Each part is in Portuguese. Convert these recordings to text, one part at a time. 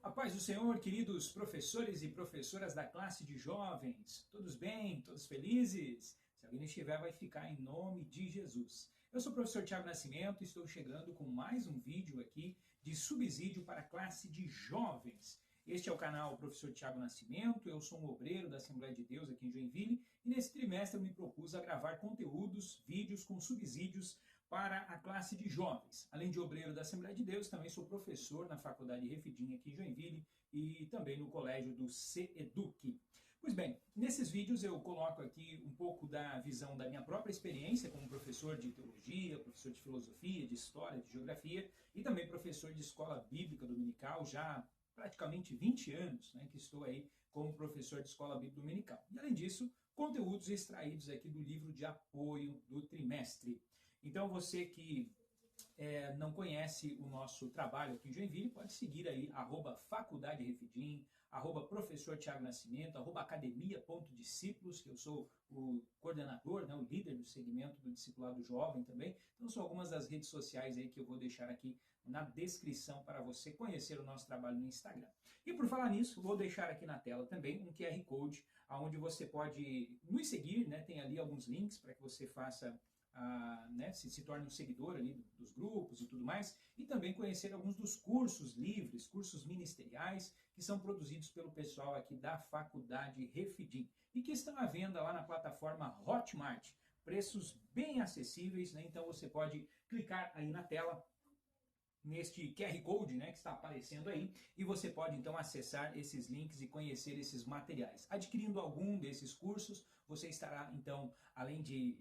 A paz do Senhor, queridos professores e professoras da classe de jovens. Todos bem? Todos felizes? Se alguém não estiver, vai ficar em nome de Jesus. Eu sou o professor Tiago Nascimento e estou chegando com mais um vídeo aqui de subsídio para a classe de jovens. Este é o canal Professor Tiago Nascimento, eu sou um obreiro da Assembleia de Deus aqui em Joinville e nesse trimestre eu me propus a gravar conteúdos, vídeos com subsídios para a classe de jovens. Além de obreiro da Assembleia de Deus, também sou professor na Faculdade Refidim aqui em Joinville e também no colégio do CEDUC. Pois bem, nesses vídeos eu coloco aqui um pouco da visão da minha própria experiência como professor de teologia, professor de filosofia, de história, de geografia e também professor de escola bíblica dominical já praticamente 20 anos, né, que estou aí como professor de escola bíblica dominical. E além disso, conteúdos extraídos aqui do livro de apoio do trimestre. Então você que não conhece o nosso trabalho aqui em Joinville, pode seguir aí, @faculdade Refidim, @professor Tiago Nascimento, @academia.discípulos, que eu sou o coordenador, né, o líder do segmento do discipulado jovem também. Então são algumas das redes sociais aí que eu vou deixar aqui na descrição para você conhecer o nosso trabalho no Instagram. E por falar nisso, vou deixar aqui na tela também um QR Code, onde você pode nos seguir, né, tem ali alguns links para que você faça né, se torne um seguidor ali dos grupos e tudo mais, e também conhecer alguns dos cursos livres, cursos ministeriais, que são produzidos pelo pessoal aqui da Faculdade Refidim, e que estão à venda lá na plataforma Hotmart, preços bem acessíveis, né? Então você pode clicar aí na tela, neste QR Code, né, que está aparecendo aí, e você pode então acessar esses links e conhecer esses materiais. Adquirindo algum desses cursos, você estará então, além de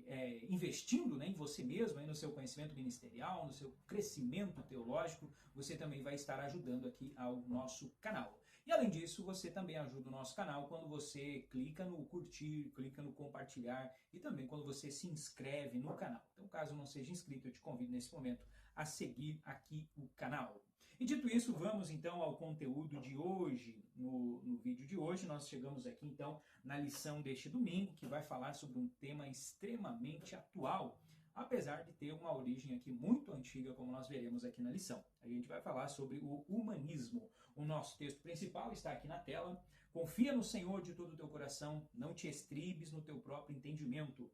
investindo, né, em você mesmo, aí no seu conhecimento ministerial, no seu crescimento teológico, você também vai estar ajudando aqui ao nosso canal. E além disso, você também ajuda o nosso canal quando você clica no curtir, clica no compartilhar e também quando você se inscreve no canal. Então, caso não seja inscrito, eu te convido nesse momento a seguir aqui o canal. E dito isso, vamos então ao conteúdo de hoje. No vídeo de hoje, nós chegamos aqui então na lição deste domingo, que vai falar sobre um tema extremamente atual, apesar de ter uma origem aqui muito antiga, como nós veremos aqui na lição. A gente vai falar sobre o humanismo. O nosso texto principal está aqui na tela. Confia no Senhor de todo o teu coração, não te estribes no teu próprio entendimento.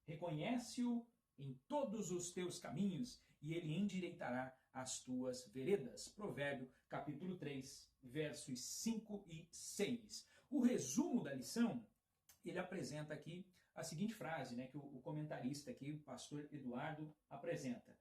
Reconhece-o em todos os teus caminhos e ele endireitará as tuas veredas. Provérbio, capítulo 3, versos 5 e 6. O resumo da lição, ele apresenta aqui a seguinte frase, né, que o comentarista aqui, o pastor Eduardo, apresenta.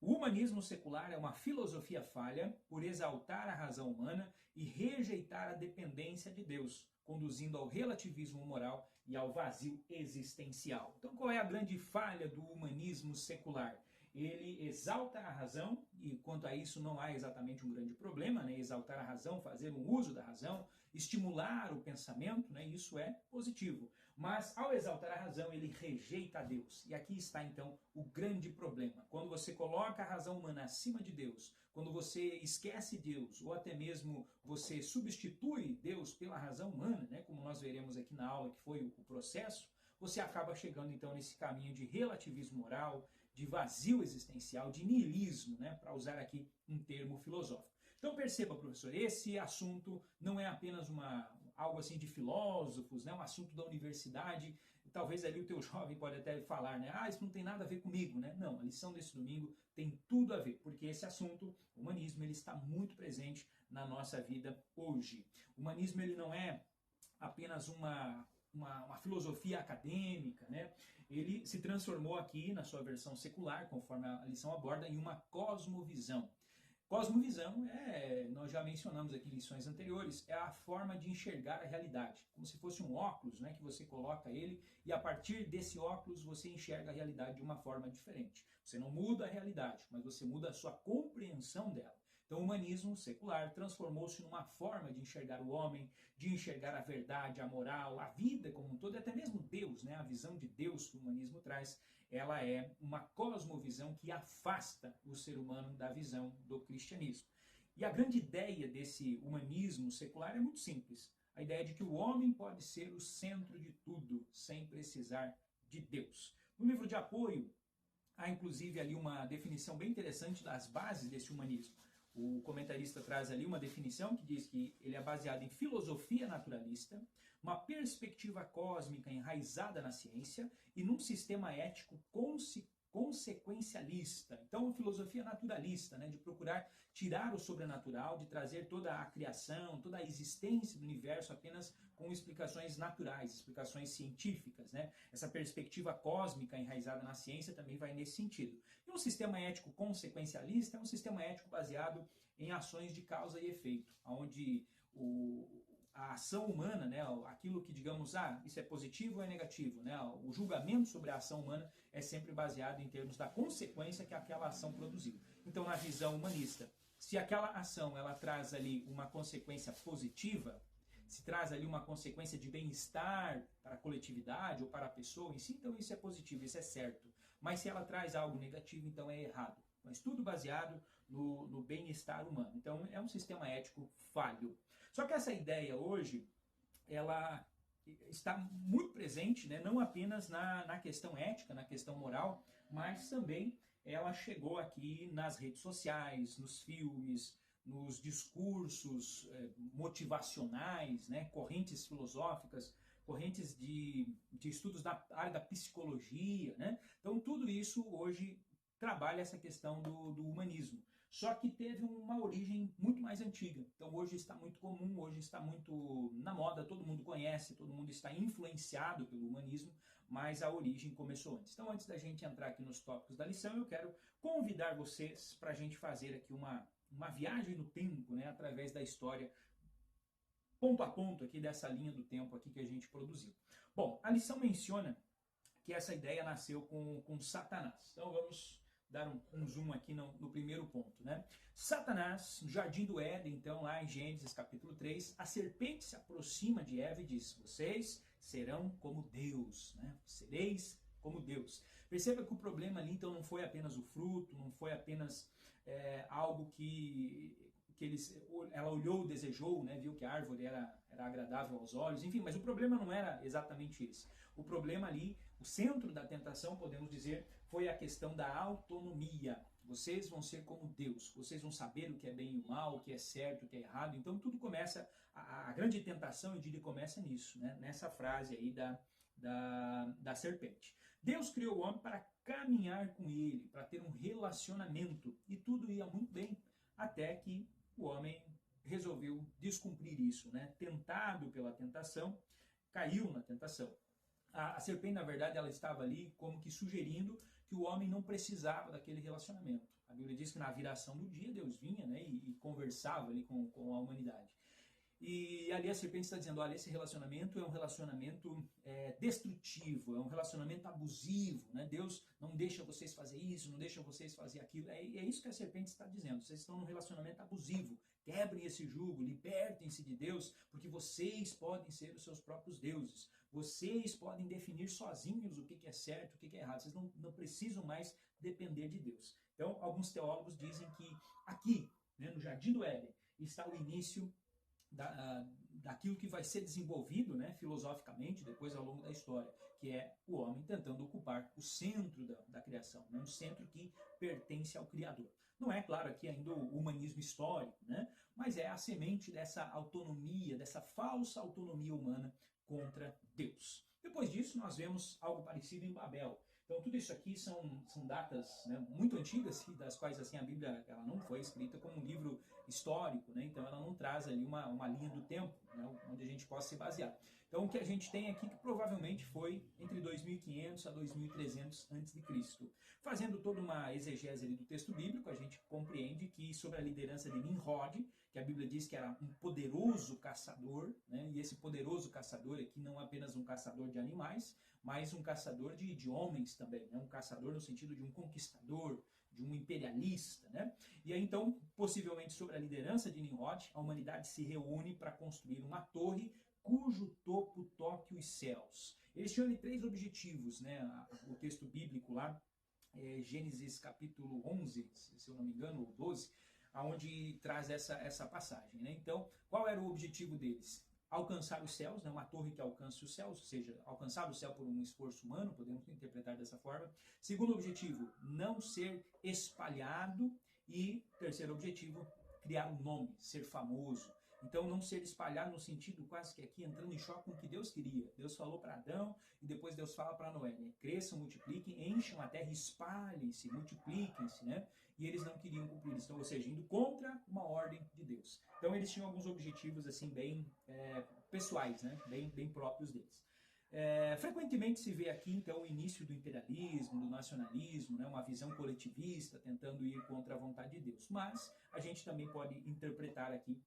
O humanismo secular é uma filosofia falha por exaltar a razão humana e rejeitar a dependência de Deus, conduzindo ao relativismo moral e ao vazio existencial. Então, qual é a grande falha do humanismo secular? Ele exalta a razão, e quanto a isso não há exatamente um grande problema, né? Exaltar a razão, fazer um uso da razão, estimular o pensamento, né? Isso é positivo. Mas ao exaltar a razão, ele rejeita a Deus. E aqui está então o grande problema. Quando você coloca a razão humana acima de Deus, quando você esquece Deus, ou até mesmo você substitui Deus pela razão humana, né? Como nós veremos aqui na aula que foi o processo, você acaba chegando então nesse caminho de relativismo moral, de vazio existencial, de niilismo, né, para usar aqui um termo filosófico. Então perceba, professor, esse assunto não é apenas algo assim de filósofos, né, um assunto da universidade. Talvez ali o teu jovem pode até falar, né, isso não tem nada a ver comigo, né? Não, a lição desse domingo tem tudo a ver, porque esse assunto, o humanismo, ele está muito presente na nossa vida hoje. O humanismo, ele não é apenas uma filosofia acadêmica, né? Ele se transformou aqui, na sua versão secular, conforme a lição aborda, em uma cosmovisão. Cosmovisão nós já mencionamos aqui em lições anteriores, é a forma de enxergar a realidade, como se fosse um óculos, né, que você coloca ele e a partir desse óculos você enxerga a realidade de uma forma diferente. Você não muda a realidade, mas você muda a sua compreensão dela. Então o humanismo secular transformou-se numa forma de enxergar o homem, de enxergar a verdade, a moral, a vida como um todo, e até mesmo Deus, né? A visão de Deus que o humanismo traz, ela é uma cosmovisão que afasta o ser humano da visão do cristianismo. E a grande ideia desse humanismo secular é muito simples. A ideia de que o homem pode ser o centro de tudo, sem precisar de Deus. No livro de apoio, há inclusive ali uma definição bem interessante das bases desse humanismo. O comentarista traz ali uma definição que diz que ele é baseado em filosofia naturalista, uma perspectiva cósmica enraizada na ciência e num sistema ético consequencialista. Então, uma filosofia naturalista, né, de procurar tirar o sobrenatural, de trazer toda a criação, toda a existência do universo apenas com explicações naturais, explicações científicas, né? Essa perspectiva cósmica enraizada na ciência também vai nesse sentido. E um sistema ético consequencialista é um sistema ético baseado em ações de causa e efeito, onde a ação humana, né, aquilo que digamos, isso é positivo ou é negativo, né, o julgamento sobre a ação humana é sempre baseado em termos da consequência que aquela ação produziu. Então, na visão humanista, se aquela ação ela traz ali uma consequência positiva, se traz ali uma consequência de bem-estar para a coletividade ou para a pessoa em si, então isso é positivo, isso é certo. Mas se ela traz algo negativo, então é errado. Mas tudo baseado no bem-estar humano. Então é um sistema ético falho. Só que essa ideia hoje, ela está muito presente, né, não apenas na questão ética, na questão moral, mas também ela chegou aqui nas redes sociais, nos filmes, nos discursos motivacionais, né, correntes filosóficas, correntes de estudos da área da psicologia, né? Então tudo isso hoje trabalha essa questão do humanismo. Só que teve uma origem muito mais antiga. Então hoje está muito comum, hoje está muito na moda, todo mundo conhece, todo mundo está influenciado pelo humanismo, mas a origem começou antes. Então antes da gente entrar aqui nos tópicos da lição, eu quero convidar vocês para a gente fazer aqui uma viagem no tempo, né, através da história, ponto a ponto aqui dessa linha do tempo aqui que a gente produziu. Bom, a lição menciona que essa ideia nasceu com Satanás. Então vamos dar um zoom aqui no primeiro ponto, né? Satanás, no jardim do Éden, então lá em Gênesis capítulo 3, a serpente se aproxima de Eva e diz: vocês serão como Deus, né? Sereis como Deus. Perceba que o problema ali então não foi apenas o fruto, não foi apenas algo que ela olhou, desejou, né, viu que a árvore era agradável aos olhos, enfim, mas o problema não era exatamente esse. O problema ali, o centro da tentação, podemos dizer, foi a questão da autonomia. Vocês vão ser como Deus, vocês vão saber o que é bem e o mal, o que é certo, o que é errado. Então tudo começa, a grande tentação, eu diria, começa nisso, né, nessa frase aí da serpente. Deus criou o homem para caminhar com ele, para ter um relacionamento, e tudo ia muito bem, até que o homem resolveu descumprir isso, né? Tentado pela tentação, caiu na tentação. A serpente, na verdade, ela estava ali como que sugerindo que o homem não precisava daquele relacionamento. A Bíblia diz que na viração do dia Deus vinha, né, e conversava ali com a humanidade. E ali a serpente está dizendo, olha, esse relacionamento é um relacionamento destrutivo, é um relacionamento abusivo, né? Deus não deixa vocês fazer isso, não deixa vocês fazer aquilo. É isso que a serpente está dizendo, vocês estão num relacionamento abusivo, quebrem esse jugo, libertem-se de Deus, porque vocês podem ser os seus próprios deuses, vocês podem definir sozinhos o que é certo, o que é errado, vocês não precisam mais depender de Deus. Então, alguns teólogos dizem que aqui, né, no Jardim do Éden, está o início daquilo que vai ser desenvolvido, né, filosoficamente depois ao longo da história, que é o homem tentando ocupar o centro da criação, né, um centro que pertence ao Criador. Não é, claro, aqui ainda o humanismo histórico, né, mas é a semente dessa autonomia, dessa falsa autonomia humana contra Deus. Depois disso, nós vemos algo parecido em Babel. Então, tudo isso aqui são datas, né, muito antigas, das quais assim, a Bíblia ela não foi escrita como um livro histórico, né, então ela não traz ali uma linha do tempo, né, onde a gente possa se basear. Então, o que a gente tem aqui que provavelmente foi entre 2500 a 2300 a.C. Fazendo toda uma exegese ali do texto bíblico, a gente compreende que sobre a liderança de Nimrod, que a Bíblia diz que era um poderoso caçador, né, e esse poderoso caçador aqui não é apenas um caçador de animais, mas um caçador de homens também, né? Um caçador no sentido de um conquistador, de um imperialista, né? E aí então, possivelmente sobre a liderança de Nimrod, a humanidade se reúne para construir uma torre cujo topo toque os céus. Eles tinham ali 3 objetivos, né? O texto bíblico lá, Gênesis capítulo 11, se eu não me engano, ou 12, onde traz essa passagem, né? Então, qual era o objetivo deles? Alcançar os céus, né? Uma torre que alcance os céus, ou seja, alcançar o céu por um esforço humano, podemos interpretar dessa forma. Segundo objetivo, não ser espalhado. E terceiro objetivo, criar um nome, ser famoso. Então, não ser espalhado no sentido quase que aqui entrando em choque com o que Deus queria. Deus falou para Adão e depois Deus fala para Noé, né? Cresçam, multipliquem, encham a terra, espalhem-se, multipliquem-se, né? E eles não queriam cumprir isso, então, ou seja, indo contra uma ordem de Deus. Então, eles tinham alguns objetivos assim bem pessoais, né? Bem próprios deles. Frequentemente se vê aqui, então, o início do imperialismo, do nacionalismo, né, uma visão coletivista, tentando ir contra a vontade de Deus. Mas a gente também pode interpretar aqui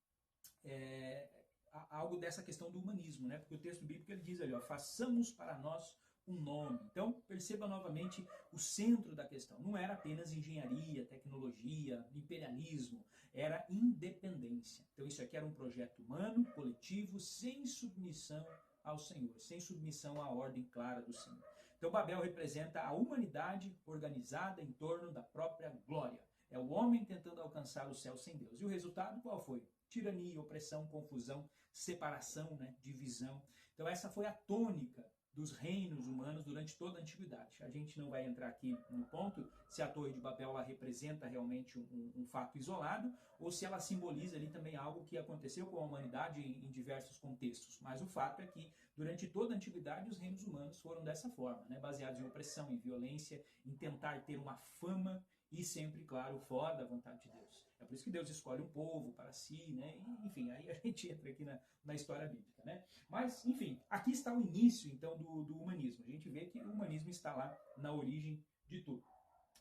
algo dessa questão do humanismo, né? Porque o texto bíblico ele diz ali, ó, façamos para nós um nome. Então, perceba novamente o centro da questão. Não era apenas engenharia, tecnologia, imperialismo, era independência. Então, isso aqui era um projeto humano, coletivo, sem submissão ao Senhor, sem submissão à ordem clara do Senhor. Então, Babel representa a humanidade organizada em torno da própria glória. É o homem tentando alcançar o céu sem Deus. E o resultado qual foi? Tirania, opressão, confusão, separação, né, divisão. Então essa foi a tônica dos reinos humanos durante toda a antiguidade. A gente não vai entrar aqui no ponto se a Torre de Babel ela representa realmente um fato isolado ou se ela simboliza ali também algo que aconteceu com a humanidade em diversos contextos. Mas o fato é que durante toda a antiguidade os reinos humanos foram dessa forma, né, baseados em opressão, em violência, em tentar ter uma fama e sempre, claro, fora da vontade de Deus. É por isso que Deus escolhe um povo para si, né? E, enfim, aí a gente entra aqui na história bíblica, né? Mas, enfim, aqui está o início, então, do humanismo. A gente vê que o humanismo está lá na origem de tudo.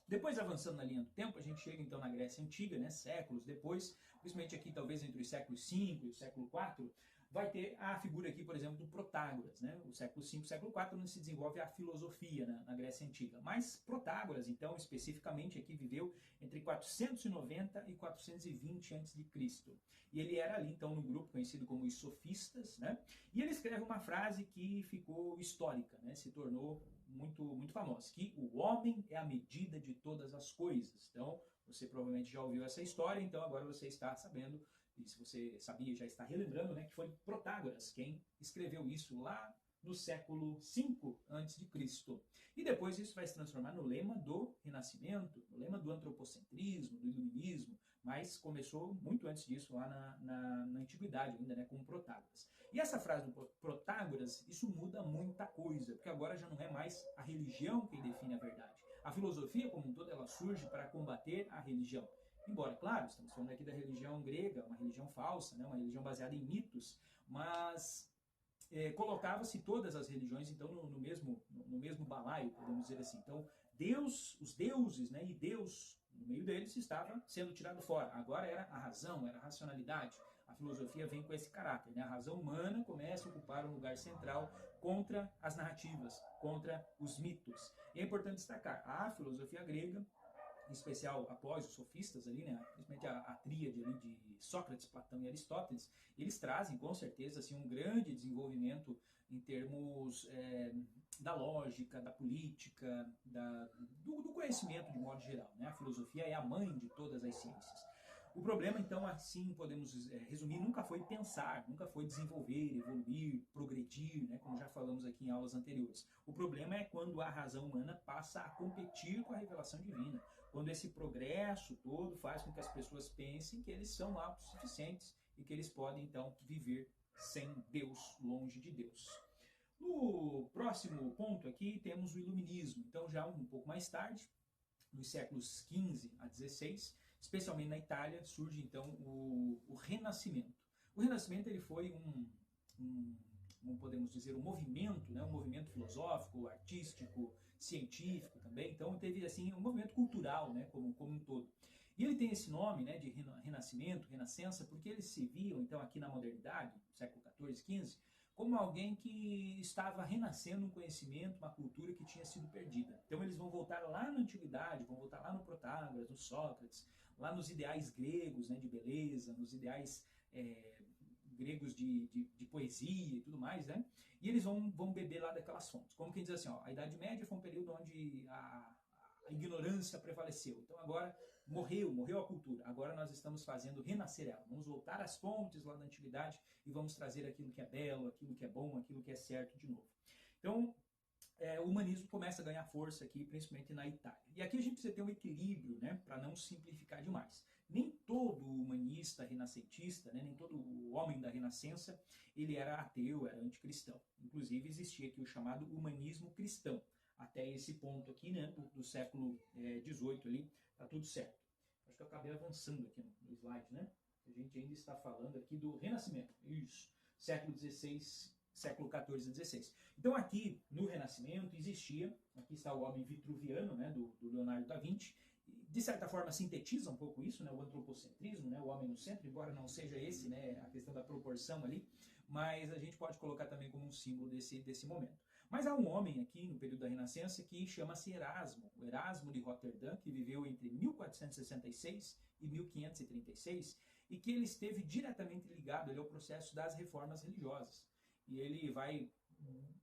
Depois, avançando na linha do tempo, a gente chega, então, na Grécia Antiga, né? Séculos depois, principalmente aqui, talvez, entre os séculos V e o século IV, vai ter a figura aqui, por exemplo, do Protágoras, né? O século V, século IV, onde se desenvolve a filosofia na Grécia Antiga. Mas Protágoras, então, especificamente aqui viveu entre 490 e 420 a.C. E ele era ali, então, no grupo conhecido como os sofistas, né? E ele escreve uma frase que ficou histórica, né? Se tornou muito famosa, que o homem é a medida de todas as coisas. Então, você provavelmente já ouviu essa história, então agora você está sabendo, e se você sabia, já está relembrando, né, que foi Protágoras quem escreveu isso lá no século V a.C. E depois isso vai se transformar no lema do Renascimento, no lema do antropocentrismo, do iluminismo, mas começou muito antes disso lá na Antiguidade ainda, né, com Protágoras. E essa frase do Protágoras, isso muda muita coisa, porque agora já não é mais a religião quem define a verdade. A filosofia como um todo, ela surge para combater a religião. Embora, claro, estamos falando aqui da religião grega, uma religião falsa, né, uma religião baseada em mitos, mas colocava-se todas as religiões então no mesmo balaio, podemos dizer assim. Então, Deus, os deuses, né, e Deus no meio deles estava sendo tirado fora. Agora era a razão, era a racionalidade. A filosofia vem com esse caráter, né? A razão humana começa a ocupar um lugar central contra as narrativas, contra os mitos. E é importante destacar, a filosofia grega, em especial após os sofistas ali, né, principalmente a tríade ali de Sócrates, Platão e Aristóteles, eles trazem com certeza assim, um grande desenvolvimento em termos da lógica, da política, do conhecimento de modo geral, né? A filosofia é a mãe de todas as ciências. O problema, então, assim podemos resumir, nunca foi pensar, nunca foi desenvolver, evoluir, progredir, né, como já falamos aqui em aulas anteriores. O problema é quando a razão humana passa a competir com a revelação divina, quando esse progresso todo faz com que as pessoas pensem que eles são autossuficientes e que eles podem, então, viver sem Deus, longe de Deus. No próximo ponto aqui temos o iluminismo, então já um pouco mais tarde, nos séculos XV a XVI, especialmente na Itália, surge então o Renascimento. O Renascimento ele foi podemos dizer, um movimento, né? Um movimento filosófico, artístico, científico também. Então teve assim um movimento cultural, né? como um todo. E ele tem esse nome, né, de Renascimento, Renascença, porque eles se viam então aqui na modernidade, século XIV, XV, como alguém que estava renascendo um conhecimento, uma cultura que tinha sido perdida. Então eles vão voltar lá na antiguidade, vão voltar lá no Protágoras, no Sócrates, lá nos ideais gregos, né, de beleza, nos ideais gregos de poesia e tudo mais, né? E eles vão beber lá daquelas fontes. Como quem diz assim, ó, a Idade Média foi um período onde a ignorância prevaleceu. Então agora morreu a cultura. Agora nós estamos fazendo renascer ela. Vamos voltar às fontes lá da antiguidade e vamos trazer aquilo que é belo, aquilo que é bom, aquilo que é certo de novo. Então, o humanismo começa a ganhar força aqui, principalmente na Itália. E aqui a gente precisa ter um equilíbrio, né, para não simplificar demais. Nem todo humanista renascentista, né, nem todo homem da Renascença, ele era ateu, era anticristão. Inclusive existia aqui o chamado humanismo cristão, até esse ponto aqui, né, do século XVIII ali, tá tudo certo. Acho que eu acabei avançando aqui no slide, né? A gente ainda está falando aqui do Renascimento, isso, século XVI, século XIV e XVI. Então aqui no Renascimento existia, aqui está o homem vitruviano, né, do Leonardo da Vinci, de certa forma sintetiza um pouco isso, né, o antropocentrismo, né, o homem no centro, embora não seja esse, né, a questão da proporção ali, mas a gente pode colocar também como um símbolo desse momento. Mas há um homem aqui no período da Renascença que chama-se Erasmo, o Erasmo de Roterdã, que viveu entre 1466 e 1536, e que ele esteve diretamente ligado ao processo das reformas religiosas. E ele vai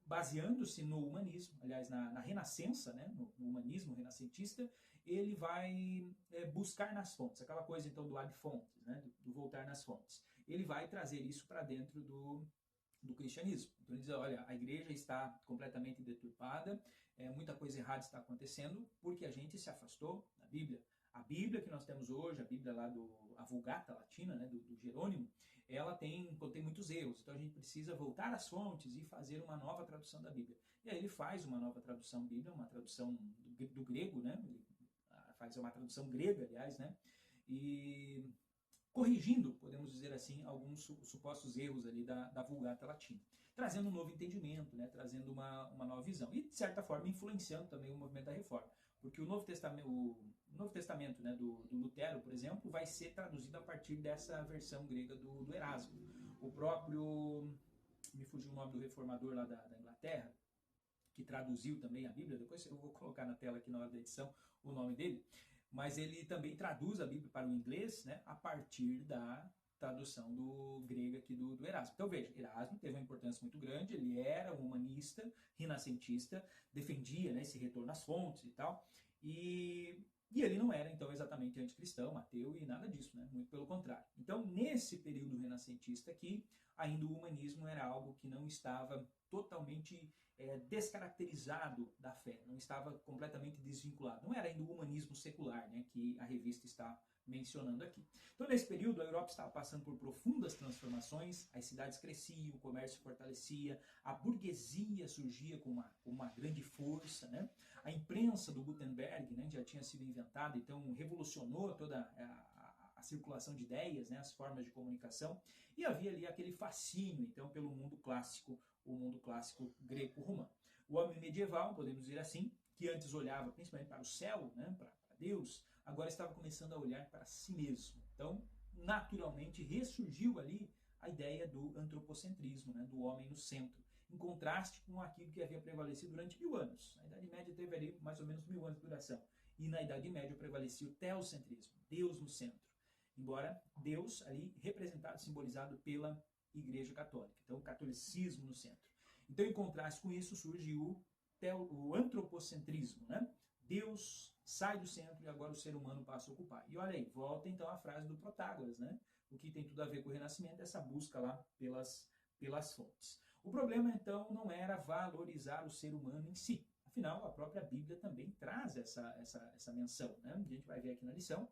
baseando-se no humanismo, aliás, na Renascença, né, no humanismo renascentista, ele vai buscar nas fontes, aquela coisa então do ad fontes, né, do voltar nas fontes. Ele vai trazer isso para dentro do cristianismo. Então ele diz, olha, a igreja está completamente deturpada, muita coisa errada está acontecendo porque a gente se afastou da Bíblia. A Bíblia que nós temos hoje, a Bíblia lá a Vulgata Latina, né, do Jerônimo, ela contém muitos erros. Então a gente precisa voltar às fontes e fazer uma nova tradução da Bíblia. E aí ele faz uma nova tradução bíblica, uma tradução do grego, né? Ele faz uma tradução grega, aliás, né? E corrigindo, podemos dizer assim, alguns supostos erros ali da Vulgata Latina, trazendo um novo entendimento, né, trazendo uma nova visão e, de certa forma, influenciando também o movimento da reforma, porque o Novo Testamento né, do Lutero, por exemplo, vai ser traduzido a partir dessa versão grega do Erasmo. O próprio, me fugiu o nome do reformador lá da Inglaterra, que traduziu também a Bíblia, depois eu vou colocar na tela aqui na hora da edição o nome dele, mas ele também traduz a Bíblia para o inglês, né, a partir da tradução do grego aqui do Erasmo. Então veja, Erasmo teve uma importância muito grande, ele era um humanista, renascentista, defendia, né, esse retorno às fontes e tal, e ele não era então exatamente anticristão, ateu e nada disso, né, muito pelo contrário. Então nesse período renascentista aqui, ainda o humanismo era algo que não estava totalmente descaracterizado da fé, não estava completamente desvinculado. Não era ainda o humanismo secular, né, que a revista está mencionando aqui. Então, nesse período, a Europa estava passando por profundas transformações, as cidades cresciam, o comércio fortalecia, a burguesia surgia com uma grande força, né? A imprensa do Gutenberg, né, já tinha sido inventada, então revolucionou toda a circulação de ideias, né, as formas de comunicação, e havia ali aquele fascínio, então, pelo mundo clássico, o mundo clássico greco-romano. O homem medieval, podemos dizer assim, que antes olhava principalmente para o céu, né, para Deus, agora estava começando a olhar para si mesmo. Então, naturalmente, ressurgiu ali a ideia do antropocentrismo, né, do homem no centro, em contraste com aquilo que havia prevalecido durante 1000 anos. A Idade Média teve ali mais ou menos 1000 anos de duração. E na Idade Média prevalecia o teocentrismo, Deus no centro. Embora Deus ali representado, simbolizado pela Igreja Católica. Então, o catolicismo no centro. Então, em contraste com isso, surge o antropocentrismo, né? Deus sai do centro e agora o ser humano passa a ocupar. E olha aí, volta então a frase do Protágoras, né? O que tem tudo a ver com o Renascimento, essa busca lá pelas fontes. O problema, então, não era valorizar o ser humano em si. Afinal, a própria Bíblia também traz essa menção, né? A gente vai ver aqui na lição.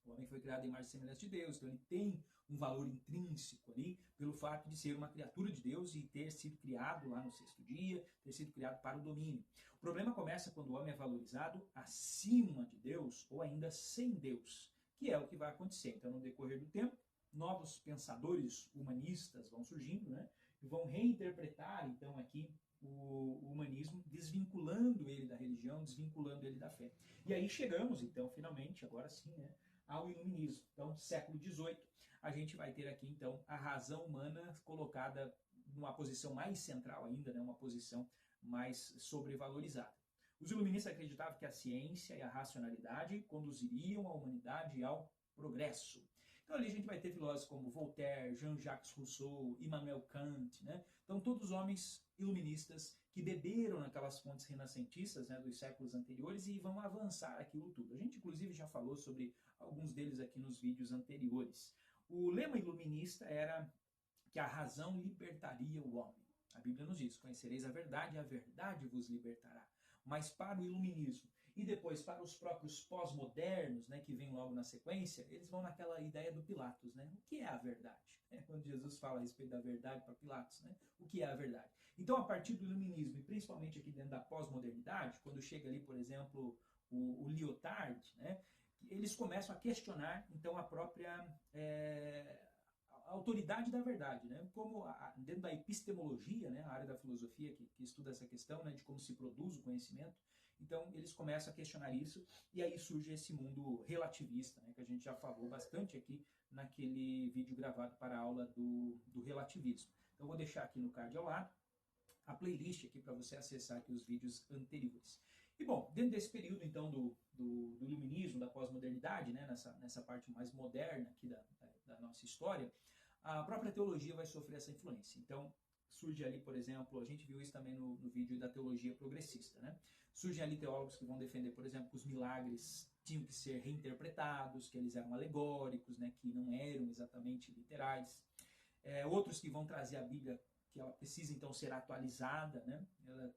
O homem foi criado em imagem e semelhança de Deus, então ele tem um valor intrínseco ali, pelo fato de ser uma criatura de Deus e ter sido criado lá no sexto dia, ter sido criado para o domínio. O problema começa quando o homem é valorizado acima de Deus, ou ainda sem Deus, que é o que vai acontecer. Então, no decorrer do tempo, novos pensadores humanistas vão surgindo, né, e vão reinterpretar, então, aqui o humanismo, desvinculando ele da religião, desvinculando ele da fé. E aí chegamos, então, finalmente, agora sim, né, ao iluminismo. Então, século XVIII, a gente vai ter aqui, então, a razão humana colocada numa posição mais central ainda, né, uma posição mais sobrevalorizada. Os iluministas acreditavam que a ciência e a racionalidade conduziriam a humanidade ao progresso. Então, ali a gente vai ter filósofos como Voltaire, Jean-Jacques Rousseau, Immanuel Kant, né? Então, todos homens iluministas que beberam naquelas fontes renascentistas, né, dos séculos anteriores e vão avançar aquilo tudo. A gente, inclusive, já falou sobre alguns deles aqui nos vídeos anteriores. O lema iluminista era que a razão libertaria o homem. A Bíblia nos diz, conhecereis a verdade e a verdade vos libertará. Mas para o iluminismo E depois, para os próprios pós-modernos, né, que vem logo na sequência, eles vão naquela ideia do Pilatos, né? O que é a verdade? Quando Jesus fala a respeito da verdade para Pilatos, né? O que é a verdade? Então, a partir do iluminismo, e principalmente aqui dentro da pós-modernidade, quando chega ali, por exemplo, o Lyotard, né? Eles começam a questionar, então, a própria a autoridade da verdade, né? Como dentro da epistemologia, né, a área da filosofia que estuda essa questão, né, de como se produz o conhecimento, então eles começam a questionar isso e aí surge esse mundo relativista, né, que a gente já falou bastante aqui naquele vídeo gravado para a aula do relativismo. Então vou deixar aqui no card ao lado a playlist aqui para você acessar aqui os vídeos anteriores. E bom, dentro desse período então do iluminismo, da pós-modernidade, né, nessa parte mais moderna aqui da nossa história, a própria teologia vai sofrer essa influência. Então, surge ali, por exemplo, a gente viu isso também no vídeo da teologia progressista, né? Surgem ali teólogos que vão defender, por exemplo, que os milagres tinham que ser reinterpretados, que eles eram alegóricos, né, que não eram exatamente literais. Outros que vão trazer a Bíblia, que ela precisa então ser atualizada, né? Ela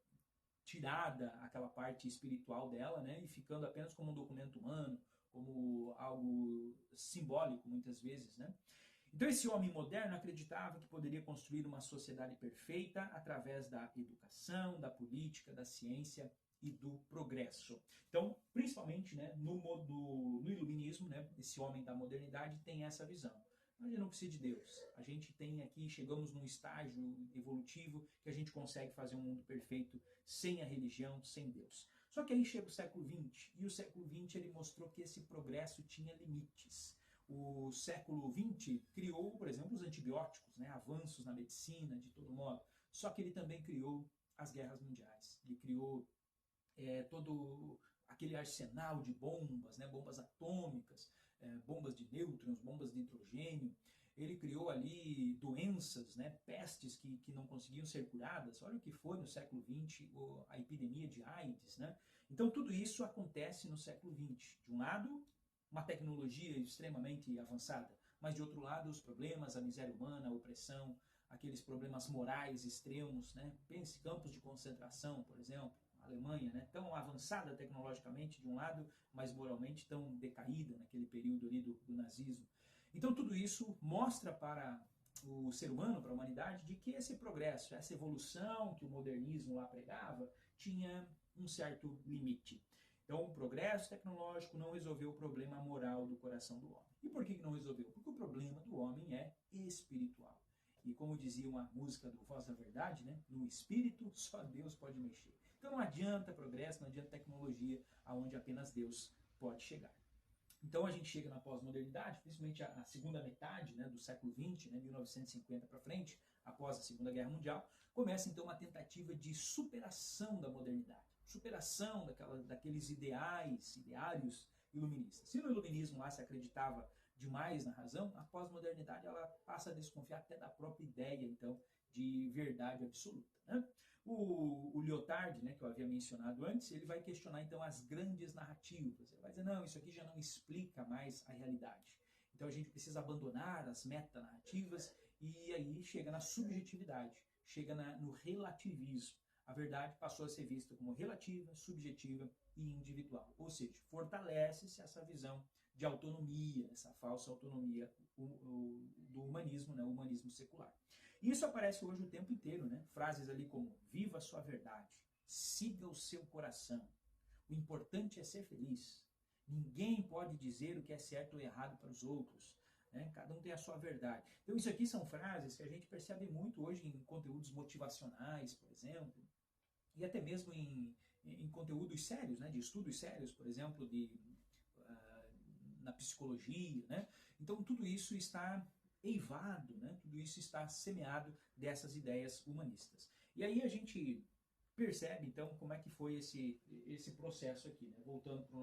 tirada aquela parte espiritual dela, né, e ficando apenas como um documento humano, como algo simbólico muitas vezes, né? Então esse homem moderno acreditava que poderia construir uma sociedade perfeita através da educação, da política, da ciência e do progresso. Então, principalmente, né, no iluminismo, né, esse homem da modernidade tem essa visão. A gente não precisa de Deus. A gente tem aqui, chegamos num estágio evolutivo que a gente consegue fazer um mundo perfeito sem a religião, sem Deus. Só que aí chega o século XX, e o século XX ele mostrou que esse progresso tinha limites. O século XX criou, por exemplo, os antibióticos, né, avanços na medicina, de todo modo. Só que ele também criou as guerras mundiais. Ele criou todo aquele arsenal de bombas, né, bombas atômicas, bombas de nêutrons, bombas de hidrogênio. Ele criou ali doenças, né, pestes que não conseguiam ser curadas. Olha o que foi no século XX, a epidemia de AIDS, né? Então tudo isso acontece no século XX. De um lado, uma tecnologia extremamente avançada, mas de outro lado, os problemas, a miséria humana, a opressão, aqueles problemas morais extremos, né? Pense campos de concentração, por exemplo, a Alemanha, né? Tão avançada tecnologicamente de um lado, mas moralmente tão decaída naquele período ali do nazismo. Então tudo isso mostra para o ser humano, para a humanidade, de que esse progresso, essa evolução que o modernismo lá pregava, tinha um certo limite. Então, o progresso tecnológico não resolveu o problema moral do coração do homem. E por que não resolveu? Porque o problema do homem é espiritual. E como dizia uma música do Voz da Verdade, né? No espírito só Deus pode mexer. Então não adianta progresso, não adianta tecnologia, aonde apenas Deus pode chegar. Então a gente chega na pós-modernidade, principalmente a segunda metade, né, do século XX, né, 1950 para frente, após a Segunda Guerra Mundial, começa então uma tentativa de superação da modernidade, superação daqueles ideários iluministas. Se no iluminismo lá se acreditava demais na razão, a pós-modernidade ela passa a desconfiar até da própria ideia, então, de verdade absoluta, né? O Lyotard, né, que eu havia mencionado antes, ele vai questionar então as grandes narrativas. Ele vai dizer, não, isso aqui já não explica mais a realidade. Então a gente precisa abandonar as metanarrativas e aí chega na subjetividade, chega no relativismo. A verdade passou a ser vista como relativa, subjetiva e individual. Ou seja, fortalece-se essa visão de autonomia, essa falsa autonomia do humanismo, né, o humanismo secular. E isso aparece hoje o tempo inteiro, né? Frases ali como, viva a sua verdade, siga o seu coração, o importante é ser feliz, ninguém pode dizer o que é certo ou errado para os outros, né? Cada um tem a sua verdade. Então isso aqui são frases que a gente percebe muito hoje em conteúdos motivacionais, por exemplo, e até mesmo em conteúdos sérios, né? De estudos sérios, por exemplo, na psicologia, né? Então tudo isso está eivado, né? Tudo isso está semeado dessas ideias humanistas. E aí a gente percebe então como é que foi esse processo aqui, né? Voltando para o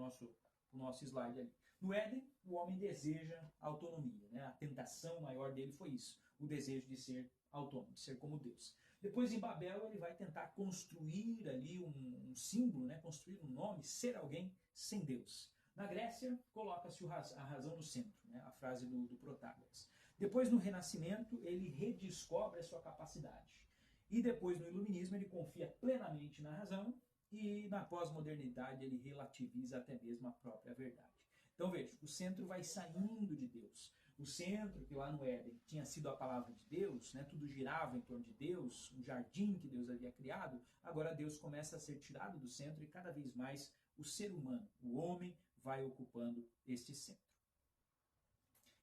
nosso slide ali. No Éden, o homem deseja autonomia, né? A tentação maior dele foi isso, o desejo de ser autônomo, de ser como Deus. Depois em Babel ele vai tentar construir ali um símbolo, né? Construir um nome, ser alguém sem Deus. Na Grécia, coloca-se a razão no centro, né? A frase do Protágoras. Depois, no Renascimento, ele redescobre a sua capacidade. E depois, no Iluminismo, ele confia plenamente na razão e na pós-modernidade ele relativiza até mesmo a própria verdade. Então veja, o centro vai saindo de Deus. O centro, que lá no Éden tinha sido a palavra de Deus, né, tudo girava em torno de Deus, um jardim que Deus havia criado, agora Deus começa a ser tirado do centro e cada vez mais o ser humano, o homem, vai ocupando este centro.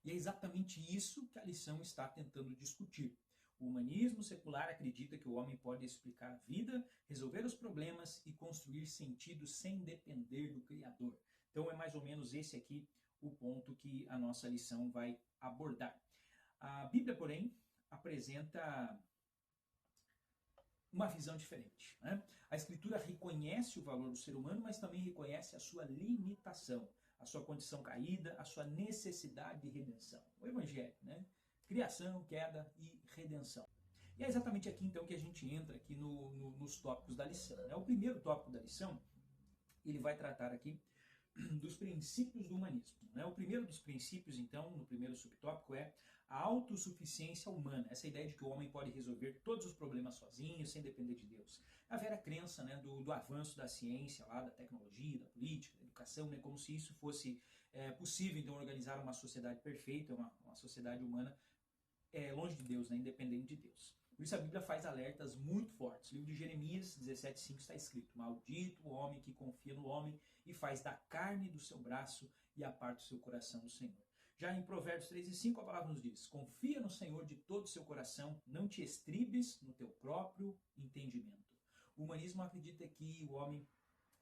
E é exatamente isso que a lição está tentando discutir. O humanismo secular acredita que o homem pode explicar a vida, resolver os problemas e construir sentido sem depender do Criador. Então é mais ou menos esse aqui o ponto que a nossa lição vai abordar. A Bíblia, porém, apresenta uma visão diferente, né? A Escritura reconhece o valor do ser humano, mas também reconhece a sua limitação, a sua condição caída, a sua necessidade de redenção. O Evangelho, né? Criação, queda e redenção. E é exatamente aqui então que a gente entra aqui nos tópicos da lição, né? O primeiro tópico da lição, ele vai tratar aqui dos princípios do humanismo, né? O primeiro dos princípios, então, no primeiro subtópico, é a autossuficiência humana, essa ideia de que o homem pode resolver todos os problemas sozinho, sem depender de Deus. A vera crença, né, do avanço da ciência, lá, da tecnologia, da política, da educação, né, como se isso fosse possível, então, organizar uma sociedade perfeita, uma sociedade humana longe de Deus, né, independente de Deus. Por isso a Bíblia faz alertas muito fortes. No livro de Jeremias 17,5 está escrito: maldito o homem que confia no homem e faz da carne do seu braço e aparta o seu coração do Senhor. Já em Provérbios 3,5 a palavra nos diz: confia no Senhor de todo o seu coração, não te estribes no teu próprio entendimento. O humanismo acredita que o homem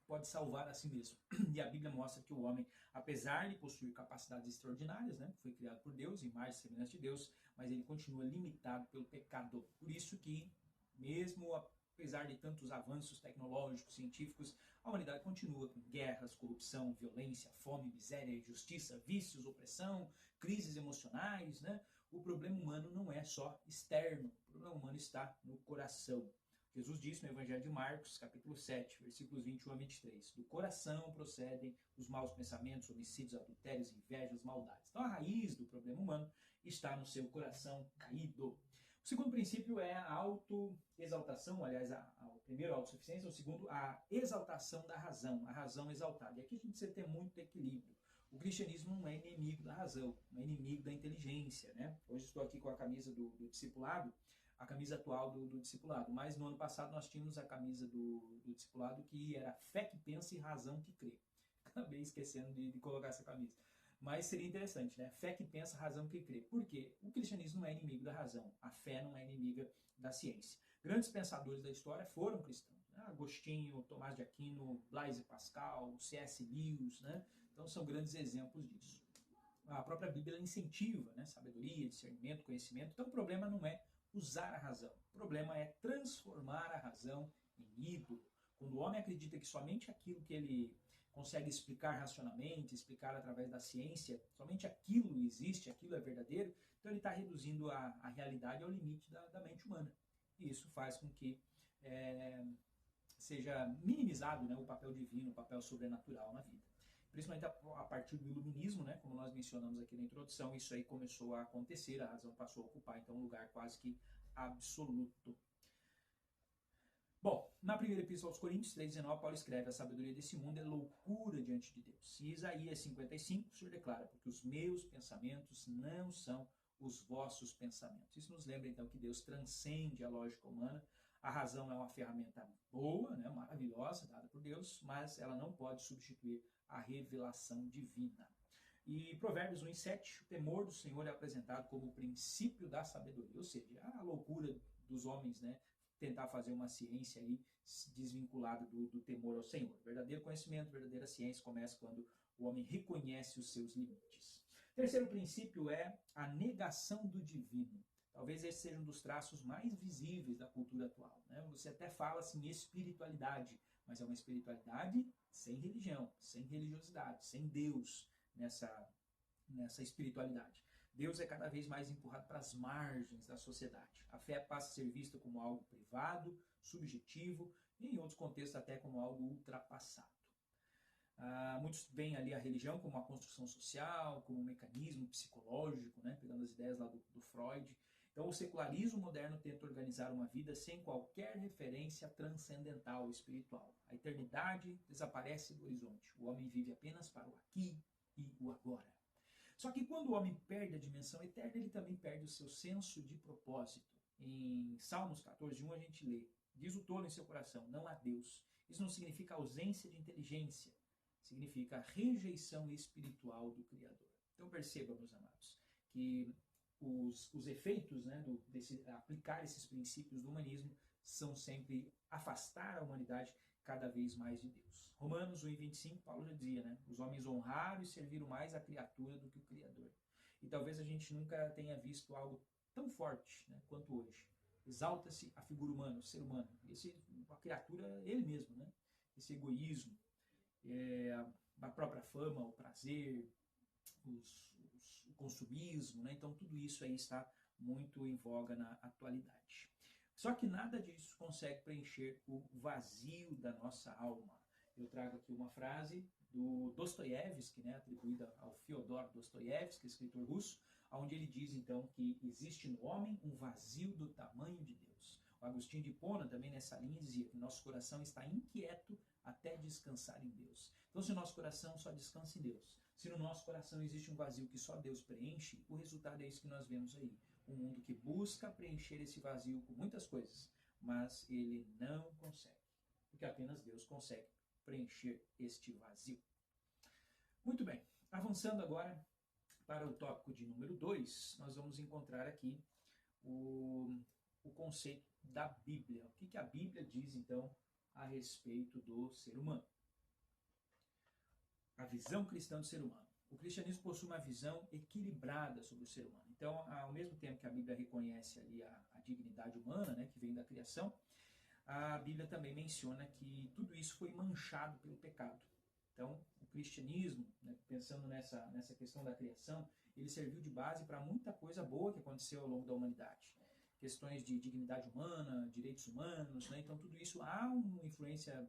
pode salvar a si mesmo. E a Bíblia mostra que o homem, apesar de possuir capacidades extraordinárias, né, foi criado por Deus, imagem e semelhança de Deus, mas ele continua limitado pelo pecado. Por isso que, mesmo apesar de tantos avanços tecnológicos, científicos, a humanidade continua com guerras, corrupção, violência, fome, miséria, injustiça, vícios, opressão, crises emocionais, né? O problema humano não é só externo, o problema humano está no coração. Jesus disse no Evangelho de Marcos, capítulo 7, versículos 21 a 23, do coração procedem os maus pensamentos, homicídios, adultérios, invejas, maldades. Então a raiz do problema humano está no seu coração caído. O segundo princípio é a autoexaltação, aliás, o primeiro a autossuficiência, o segundo a exaltação da razão, a razão exaltada. E aqui a gente precisa ter muito equilíbrio. O cristianismo não é inimigo da razão, não é inimigo da inteligência, né? Hoje estou aqui com a camisa do discipulado, a camisa atual do discipulado, mas no ano passado nós tínhamos a camisa do discipulado que era fé que pensa e razão que crê. Acabei esquecendo de colocar essa camisa. Mas seria interessante, né? Fé que pensa, razão que crê. Por quê? O cristianismo não é inimigo da razão. A fé não é inimiga da ciência. Grandes pensadores da história foram cristãos. Né? Agostinho, Tomás de Aquino, Blaise Pascal, C.S. Lewis, né? Então são grandes exemplos disso. A própria Bíblia incentiva, né? Sabedoria, discernimento, conhecimento. Então o problema não é usar a razão. O problema é transformar a razão em ídolo. Quando o homem acredita que somente aquilo que ele consegue explicar racionalmente, explicar através da ciência, somente aquilo existe, aquilo é verdadeiro, então ele está reduzindo a realidade ao limite da mente humana. E isso faz com que seja minimizado, né, o papel divino, o papel sobrenatural na vida. Principalmente a partir do iluminismo, né, como nós mencionamos aqui na introdução, isso aí começou a acontecer, a razão passou a ocupar então um lugar quase que absoluto. Bom, na primeira epístola aos Coríntios 3,19, Paulo escreve: a sabedoria desse mundo é loucura diante de Deus. E Isaías 55, o Senhor declara: porque os meus pensamentos não são os vossos pensamentos. Isso nos lembra então que Deus transcende a lógica humana. A razão é uma ferramenta boa, né, maravilhosa, dada por Deus, mas ela não pode substituir a revelação divina. E Provérbios 1,7, o temor do Senhor é apresentado como o princípio da sabedoria, ou seja, a loucura dos homens, né, tentar fazer uma ciência aí desvinculada do temor ao Senhor. Verdadeiro conhecimento, verdadeira ciência começa quando o homem reconhece os seus limites. Terceiro princípio é a negação do divino. Talvez esse seja um dos traços mais visíveis da cultura atual, né? Você até fala assim espiritualidade, mas é uma espiritualidade sem religião, sem religiosidade, sem Deus nessa espiritualidade. Deus é cada vez mais empurrado para as margens da sociedade. A fé passa a ser vista como algo privado, subjetivo e em outros contextos até como algo ultrapassado. Muitos veem ali a religião como uma construção social, como um mecanismo psicológico, né, pegando as ideias lá do Freud. Então, o secularismo moderno tenta organizar uma vida sem qualquer referência transcendental espiritual. A eternidade desaparece do horizonte. O homem vive apenas para o aqui e o agora. Só que quando o homem perde a dimensão eterna, ele também perde o seu senso de propósito. Em Salmos 14:1 a gente lê: diz o tolo em seu coração, não há Deus. Isso não significa ausência de inteligência, significa rejeição espiritual do Criador. Então perceba, meus amados, que os efeitos, né, desse aplicar esses princípios do humanismo são sempre afastar a humanidade cada vez mais de Deus. Romanos 1:25, Paulo já dizia, né? Os homens honraram e serviram mais a criatura do que o Criador. E talvez a gente nunca tenha visto algo tão forte, né, quanto hoje. Exalta-se a figura humana, o ser humano. A criatura, ele mesmo, né? Esse egoísmo, a própria fama, o prazer, o consumismo, né? Então tudo isso aí está muito em voga na atualidade. Só que nada disso consegue preencher o vazio da nossa alma. Eu trago aqui uma frase do Dostoiévski, né, atribuída ao Fyodor Dostoiévski, escritor russo, onde ele diz então que existe no homem um vazio do tamanho de Deus. O Agostinho de Hipona também nessa linha dizia que nosso coração está inquieto até descansar em Deus. Então, se o nosso coração só descansa em Deus, se no nosso coração existe um vazio que só Deus preenche, o resultado é isso que nós vemos aí. Um mundo que busca preencher esse vazio com muitas coisas, mas ele não consegue, porque apenas Deus consegue preencher este vazio. Muito bem, avançando agora para o tópico de número 2, nós vamos encontrar aqui o conceito da Bíblia. O que a Bíblia diz, então, a respeito do ser humano? A visão cristã do ser humano. O cristianismo possui uma visão equilibrada sobre o ser humano. Então, ao mesmo tempo que a Bíblia reconhece ali a dignidade humana, né, que vem da criação, a Bíblia também menciona que tudo isso foi manchado pelo pecado. Então, o cristianismo, né, pensando nessa questão da criação, ele serviu de base para muita coisa boa que aconteceu ao longo da humanidade. Questões de dignidade humana, direitos humanos, né? Então tudo isso há uma influência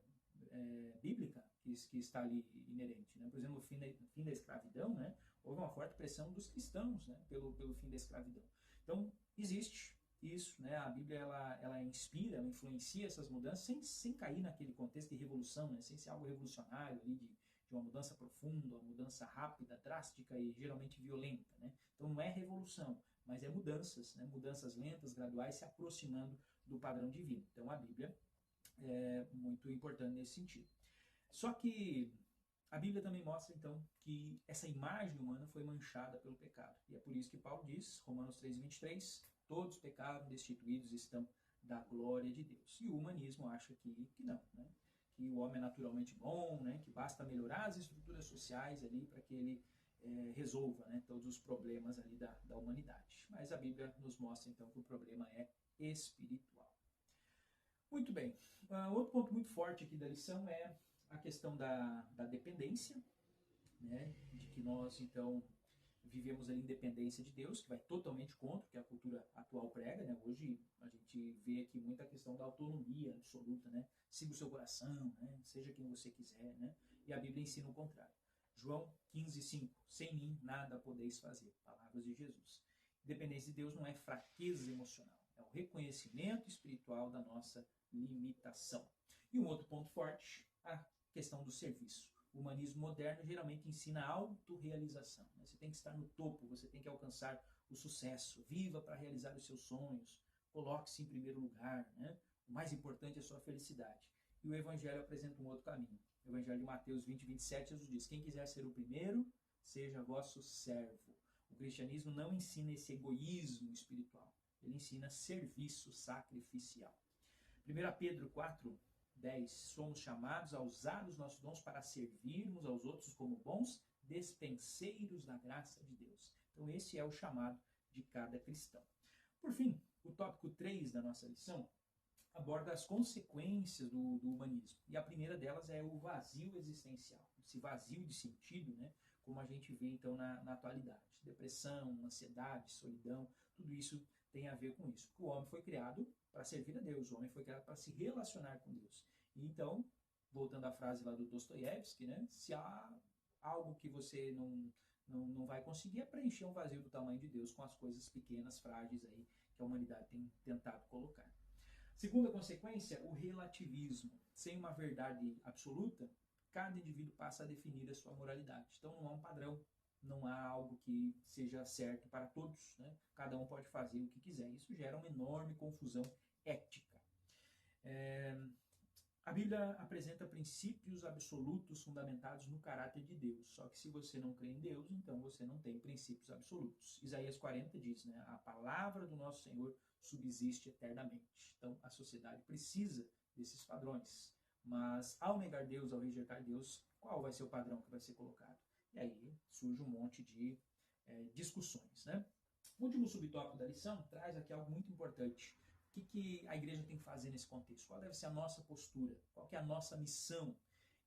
bíblica que está ali inerente. Né? Por exemplo, no fim da escravidão, né, houve uma forte pressão dos cristãos, né, pelo fim da escravidão. Então, existe isso, né? A Bíblia ela inspira, ela influencia essas mudanças sem cair naquele contexto de revolução, né? Sem ser algo revolucionário ali de uma mudança profunda, uma mudança rápida, drástica e geralmente violenta. Né? Então não é revolução, mas é mudanças, né? Mudanças lentas, graduais, se aproximando do padrão divino. Então a Bíblia é muito importante nesse sentido. Só que a Bíblia também mostra, então, que essa imagem humana foi manchada pelo pecado. E é por isso que Paulo diz, Romanos 3:23, todos pecaram, destituídos estão da glória de Deus. E o humanismo acha que não, né? Que o homem é naturalmente bom, né? Que basta melhorar as estruturas sociais ali para que ele resolva, né, todos os problemas ali da humanidade. Mas a Bíblia nos mostra, então, que o problema é espiritual. Muito bem. Outro ponto muito forte aqui da lição é a questão da dependência, né, de que nós, então, vivemos a independência de Deus, que vai totalmente contra o que a cultura atual prega, né? Hoje a gente vê aqui muita questão da autonomia absoluta, né? Siga o seu coração, né? Seja quem você quiser, né? E a Bíblia ensina o contrário. João 15:5, sem mim nada podeis fazer. Palavras de Jesus. Independência de Deus não é fraqueza emocional, é o reconhecimento espiritual da nossa limitação. E um outro ponto forte, a questão do serviço. O humanismo moderno geralmente ensina a autorrealização. Né? Você tem que estar no topo, você tem que alcançar o sucesso, viva para realizar os seus sonhos, coloque-se em primeiro lugar. Né? O mais importante é a sua felicidade. E o Evangelho apresenta um outro caminho. O Evangelho de Mateus 20:27, Jesus diz, quem quiser ser o primeiro, seja vosso servo. O cristianismo não ensina esse egoísmo espiritual, ele ensina serviço sacrificial. 1 Pedro 4:10, somos chamados a usar os nossos dons para servirmos aos outros como bons despenseiros da graça de Deus. Então esse é o chamado de cada cristão. Por fim, o tópico 3 da nossa lição aborda as consequências do humanismo. E a primeira delas é o vazio existencial, esse vazio de sentido, né, como a gente vê então na atualidade. Depressão, ansiedade, solidão, tudo isso tem a ver com isso. Porque o homem foi criado para servir a Deus, o homem foi criado para se relacionar com Deus. E então, voltando à frase lá do Dostoiévski, né, se há algo que você não vai conseguir é preencher um vazio do tamanho de Deus com as coisas pequenas, frágeis aí que a humanidade tem tentado colocar. Segunda consequência, o relativismo. Sem uma verdade absoluta, cada indivíduo passa a definir a sua moralidade. Então não há um padrão, não há algo que seja certo para todos, né? Cada um pode fazer o que quiser. Isso gera uma enorme confusão ética. A Bíblia apresenta princípios absolutos fundamentados no caráter de Deus. Só que se você não crê em Deus, então você não tem princípios absolutos. Isaías 40 diz, né? A palavra do nosso Senhor subsiste eternamente. Então a sociedade precisa desses padrões. Mas ao negar Deus, ao rejeitar Deus, qual vai ser o padrão que vai ser colocado? E aí surge um monte de discussões, né? O último subtópico da lição traz aqui algo muito importante. O que a igreja tem que fazer nesse contexto? Qual deve ser a nossa postura? Qual que é a nossa missão?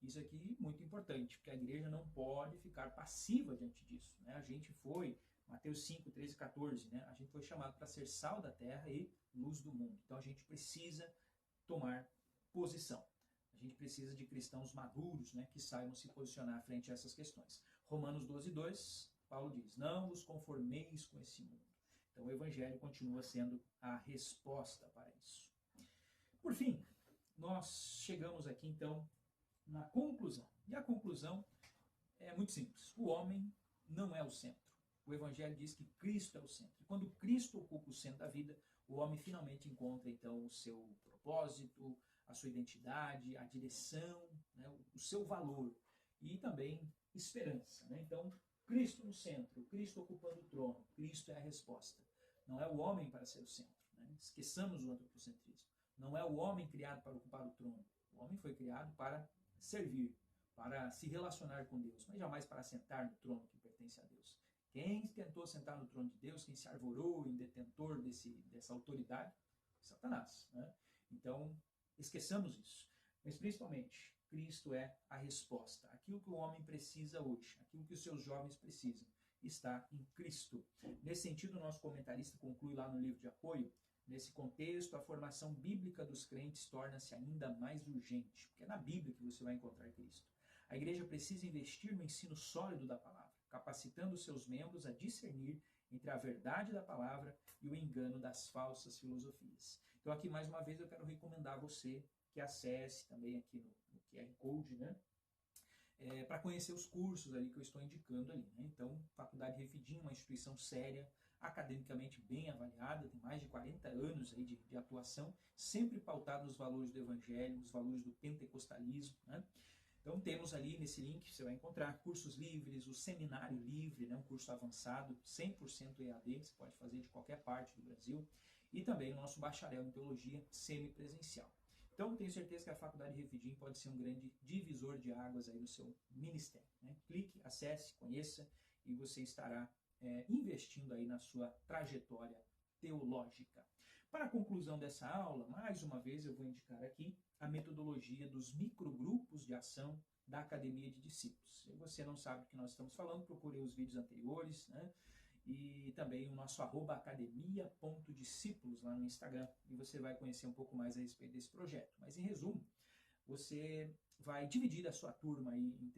Isso aqui é muito importante, porque a igreja não pode ficar passiva diante disso, né? A gente foi, Mateus 5, 13 e 14, né? A gente foi chamado para ser sal da terra e luz do mundo. Então a gente precisa tomar posição. A gente precisa de cristãos maduros, né, que saibam se posicionar frente a essas questões. Romanos 12, 2, Paulo diz, não vos conformeis com esse mundo. Então o Evangelho continua sendo a resposta para isso. Por fim, nós chegamos aqui então na conclusão. E a conclusão é muito simples. O homem não é o centro. O Evangelho diz que Cristo é o centro. E quando Cristo ocupa o centro da vida, o homem finalmente encontra então o seu propósito, a sua identidade, a direção, né, o seu valor e também esperança, né? Então, Cristo no centro, Cristo ocupando o trono, Cristo é a resposta. Não é o homem para ser o centro, né? Esqueçamos o antropocentrismo. Não é o homem criado para ocupar o trono. O homem foi criado para servir, para se relacionar com Deus, mas jamais para sentar no trono que pertence a Deus. Quem tentou sentar no trono de Deus, quem se arvorou em detentor dessa autoridade, Satanás, né? Então, esqueçamos isso. Mas principalmente, Cristo é a resposta. Aquilo que o homem precisa hoje, aquilo que os seus jovens precisam, está em Cristo. Nesse sentido, o nosso comentarista conclui lá no livro de apoio, nesse contexto, a formação bíblica dos crentes torna-se ainda mais urgente, porque é na Bíblia que você vai encontrar Cristo. A igreja precisa investir no ensino sólido da palavra, capacitando seus membros a discernir entre a verdade da palavra e o engano das falsas filosofias. Então aqui mais uma vez eu quero recomendar a você que acesse também aqui no QR Code, né? Para conhecer os cursos ali que eu estou indicando ali, né? Então, Faculdade Refidim, uma instituição séria, academicamente bem avaliada, tem mais de 40 anos aí de atuação, sempre pautado nos valores do Evangelho, nos valores do pentecostalismo, né? Então temos ali nesse link, você vai encontrar cursos livres, o Seminário Livre, né, um curso avançado, 100% EAD, que você pode fazer de qualquer parte do Brasil, e também o nosso bacharel em Teologia semipresencial. Então tenho certeza que a Faculdade Refidim pode ser um grande divisor de águas aí no seu ministério, né? Clique, acesse, conheça e você estará investindo aí na sua trajetória teológica. Para a conclusão dessa aula, mais uma vez eu vou indicar aqui a metodologia dos microgrupos de ação da Academia de Discípulos. Se você não sabe do que nós estamos falando, procure os vídeos anteriores, né? E também o nosso @academia.discípulos lá no Instagram, e você vai conhecer um pouco mais a respeito desse projeto. Mas em resumo, você vai dividir a sua turma aí em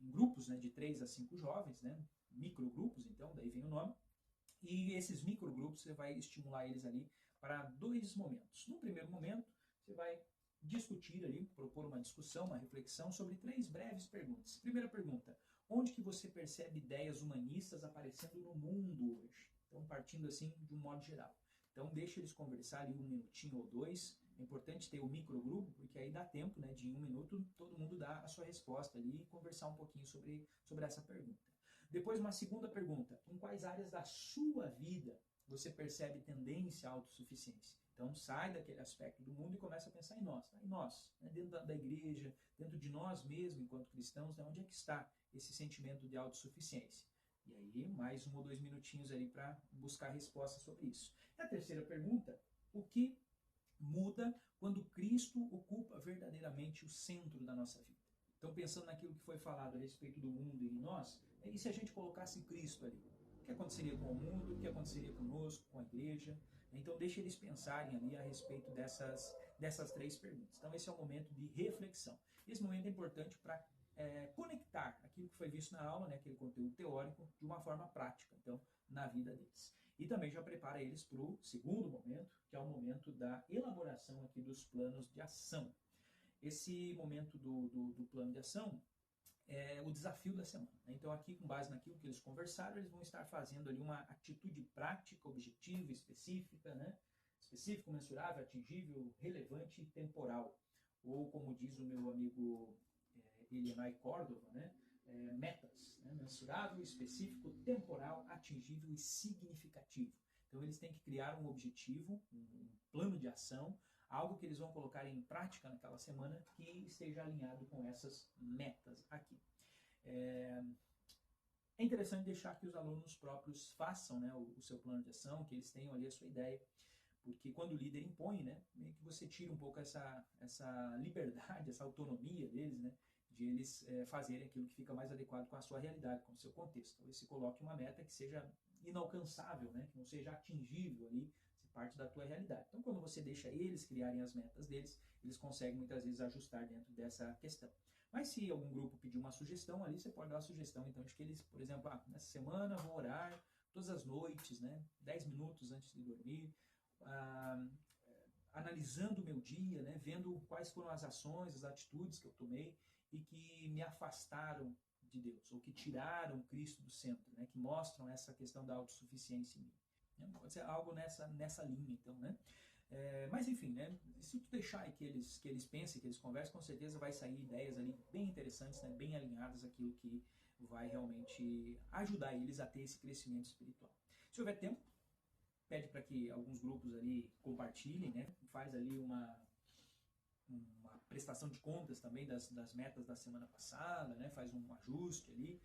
grupos, né, de 3 a 5 jovens, né? Microgrupos, então, daí vem o nome. E esses microgrupos você vai estimular eles ali para 2 momentos. No primeiro momento, você vai discutir ali, propor uma discussão, uma reflexão sobre 3 breves perguntas. Primeira pergunta, onde que você percebe ideias humanistas aparecendo no mundo hoje? Então, partindo assim de um modo geral. Então, deixa eles conversar ali 1 minutinho ou 2. É importante ter o microgrupo, porque aí dá tempo, né, de em 1 minuto todo mundo dar a sua resposta ali e conversar um pouquinho sobre essa pergunta. Depois, uma segunda pergunta, em quais áreas da sua vida você percebe tendência à autossuficiência? Então, sai daquele aspecto do mundo e começa a pensar em nós. Tá? Em nós, né? Dentro da igreja, dentro de nós mesmos, enquanto cristãos, né? Onde é que está esse sentimento de autossuficiência? E aí, mais 1 ou 2 minutinhos ali para buscar resposta sobre isso. E a terceira pergunta, o que muda quando Cristo ocupa verdadeiramente o centro da nossa vida? Então, pensando naquilo que foi falado a respeito do mundo e em nós, e se a gente colocasse Cristo ali? O que aconteceria com o mundo? O que aconteceria conosco, com a igreja? Então, deixe eles pensarem ali a respeito dessas 3 perguntas. Então, esse é um momento de reflexão. Esse momento é importante para conectar aquilo que foi visto na aula, né, aquele conteúdo teórico, de uma forma prática, então, na vida deles. E também já prepara eles para o segundo momento, que é o momento da elaboração aqui dos planos de ação. Esse momento do plano de ação é o desafio da semana. Então aqui, com base naquilo que eles conversaram, eles vão estar fazendo ali uma atitude prática, objetiva, específica, né? Específico, mensurável, atingível, relevante e temporal. Ou, como diz o meu amigo Elianai Córdova, né? Metas, né? Mensurável, específico, temporal, atingível e significativo. Então eles têm que criar um objetivo, um plano de ação, algo que eles vão colocar em prática naquela semana que esteja alinhado com essas metas aqui. É interessante deixar que os alunos próprios façam, né, o seu plano de ação, que eles tenham ali a sua ideia, porque quando o líder impõe, né, meio que você tira um pouco essa liberdade, essa autonomia deles, né, de eles fazerem aquilo que fica mais adequado com a sua realidade, com o seu contexto. Talvez se coloque uma meta que seja inalcançável, né, que não seja atingível ali, se parte da tua realidade. Então, quando você deixa eles criarem as metas deles, eles conseguem muitas vezes ajustar dentro dessa questão. Mas se algum grupo pedir uma sugestão ali, você pode dar uma sugestão, então, de que eles, por exemplo, nessa semana vão orar todas as noites, né, 10 minutos antes de dormir, analisando o meu dia, né, vendo quais foram as ações, as atitudes que eu tomei e que me afastaram de Deus, ou que tiraram Cristo do centro, né, que mostram essa questão da autossuficiência em mim. Pode ser algo nessa linha, então, né? Mas enfim, né? Se tu deixar aí que eles pensem, que eles conversem, com certeza vai sair ideias ali bem interessantes, né? Bem alinhadas àquilo que vai realmente ajudar eles a ter esse crescimento espiritual. Se houver tempo, pede para que alguns grupos ali compartilhem, né? Faz ali uma prestação de contas também das metas da semana passada, né? Faz um ajuste ali,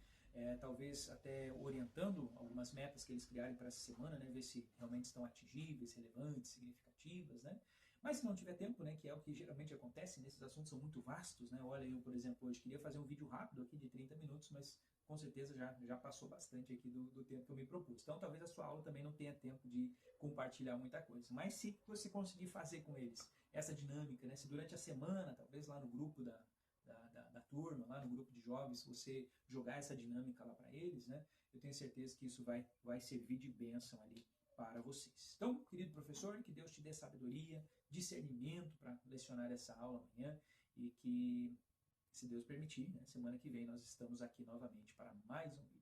talvez até orientando algumas metas que eles criarem para essa semana, né? Ver se realmente estão atingíveis, relevantes, significativas, né? Mas se não tiver tempo, né, que é o que geralmente acontece, nesses assuntos são muito vastos, né? Olha, eu, por exemplo, hoje queria fazer um vídeo rápido aqui de 30 minutos, mas com certeza já passou bastante aqui do tempo que eu me propus. Então talvez a sua aula também não tenha tempo de compartilhar muita coisa. Mas se você conseguir fazer com eles essa dinâmica, né? Se durante a semana, talvez lá no grupo da turma, lá no grupo de jovens, você jogar essa dinâmica lá para eles, né? Eu tenho certeza que isso vai servir de bênção ali para vocês. Então, querido professor, que Deus te dê sabedoria, discernimento para lecionar essa aula amanhã e que, se Deus permitir, né, semana que vem nós estamos aqui novamente para mais um vídeo.